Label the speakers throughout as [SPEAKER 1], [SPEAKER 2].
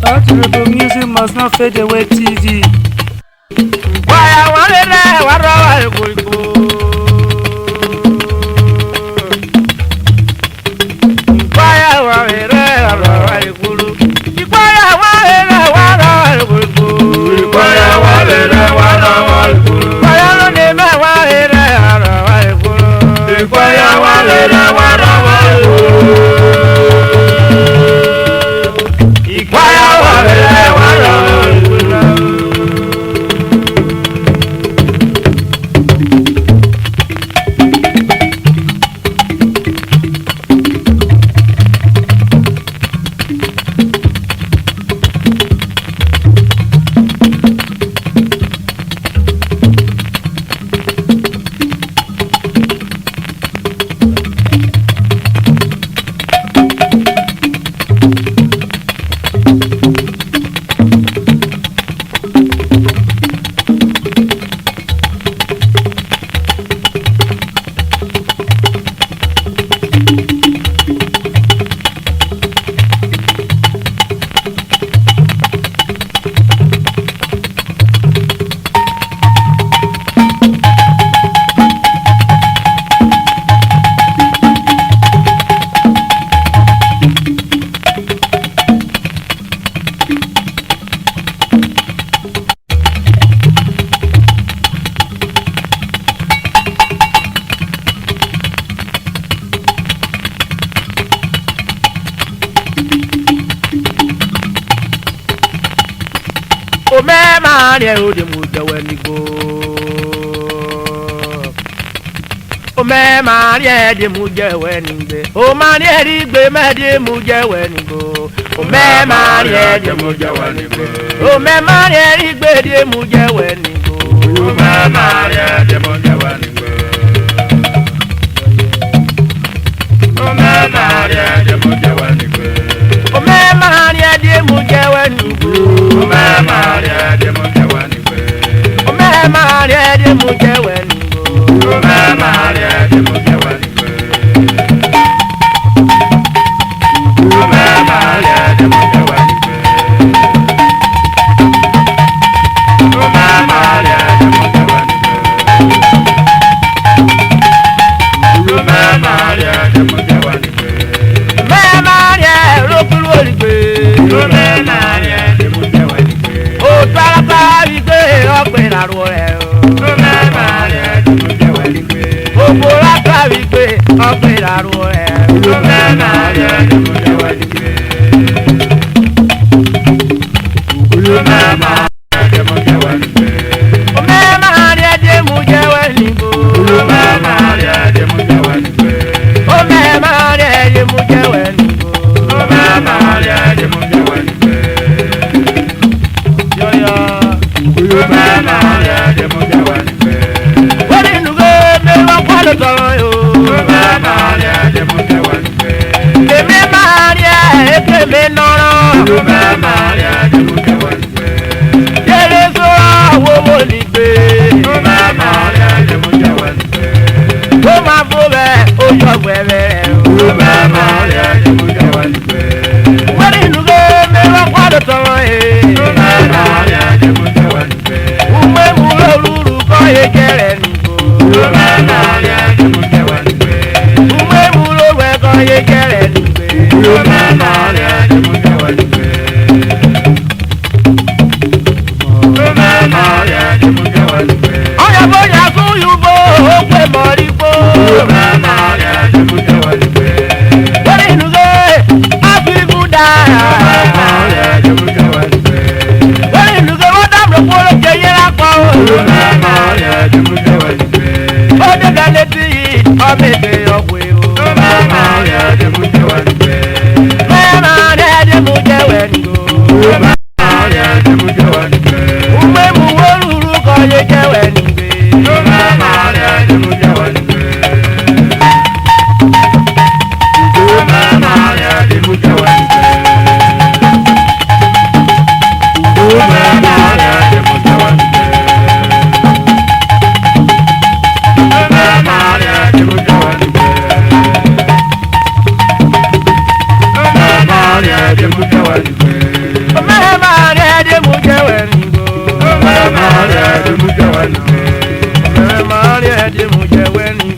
[SPEAKER 1] Terrible music must not fade away, TV.
[SPEAKER 2] Why I wanted that, what I would go. Why I wanted that, what I would go. Why I wanted that, what I would go. Why I wanted that, what I would go. Why I wanted that, what I would go. Why I wanted that, what I would go. Why I wanted that, what I would go. O me mari o de mu jawe ni go. O me mari e de mu jawe ni gbe. O mari e ri gbe me de mu jawe ni go. O me mari e de mu jawe ni gbe. O me mari e ri gbe de mu jawe ni go. O me mari e de mu jawe ni gbe. O me mari e de mu jawe ni gbe. O me mari e de mu jawe ni go. O me mari e de mu jawe ni gbe. O me mari e de mu jawe ni go. O me mari e de mu jawe ni gbe. O me mari e de mu jawe ni gbe. O me mari e de mu jawe ni gbe. O me mari e de mu jawe ni gbe. Me mari e ro kuro ni gbe. O me mari e de mu jawe ni gbe. O tarata wi gbe ọpẹ laro rẹ o. O me mari e de mu jawe ni gbe. O borata wi gbe ọpẹ laro rẹ o. O me mari e de mu jawe ni gbe. O me mari e de mu jawe ni gbe. O me mari e de mu jawe ni gbe. O me mari e de mu jawe ni gbe. O me mari e de mu jawe ni gbe. O me mari e de mu jawe ni gbe. Yo yo. O me mari e de mu jawe ni gbe. O ni nugo me wa kwalo toro yo. O me mari e de mu jawe ni gbe. Maria de Mujawani.
[SPEAKER 1] Maria de Mujawani.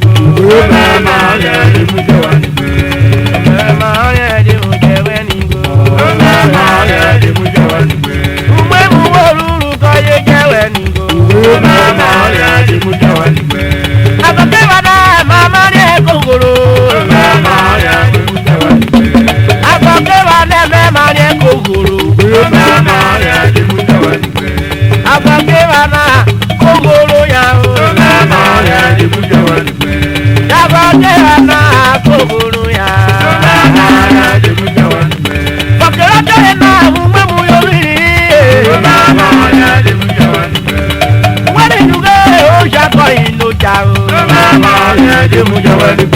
[SPEAKER 2] Maria de Mujawani.
[SPEAKER 1] Maria de Mujawani.
[SPEAKER 2] Maria de Mujawani.
[SPEAKER 1] Umwe muwolulu koye jawani.
[SPEAKER 2] Maria de Mujawani.
[SPEAKER 1] Akakebana mama ne kogoro.
[SPEAKER 2] Maria de Mujawani.
[SPEAKER 1] Akakebana mama ne kogoro.
[SPEAKER 2] Maria de Mujawani.
[SPEAKER 1] Akakebana kogoro ya.
[SPEAKER 2] Maria de Mujawani.
[SPEAKER 1] Akakebana kogoro ya.
[SPEAKER 2] Maria de Mujawani.
[SPEAKER 1] Bakera na umwe muyori.
[SPEAKER 2] Maria de Mujawani.
[SPEAKER 1] Wani nuge o jako ino jao.
[SPEAKER 2] Maria de Mujawani.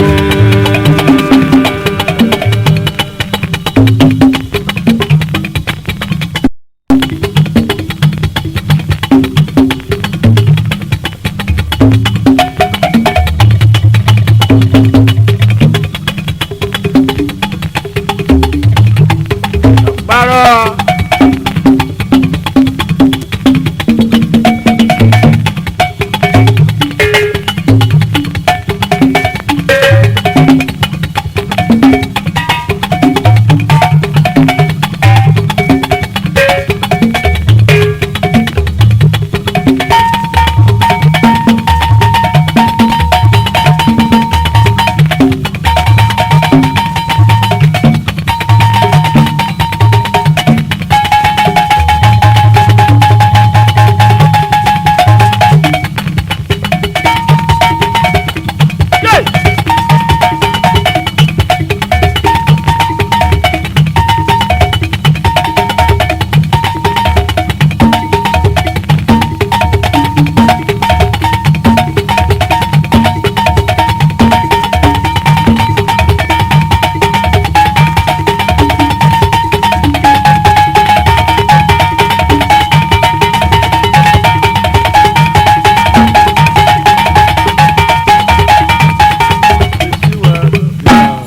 [SPEAKER 1] Baro.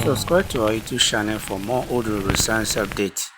[SPEAKER 3] Subscribe to our YouTube channel for more Old River Science updates.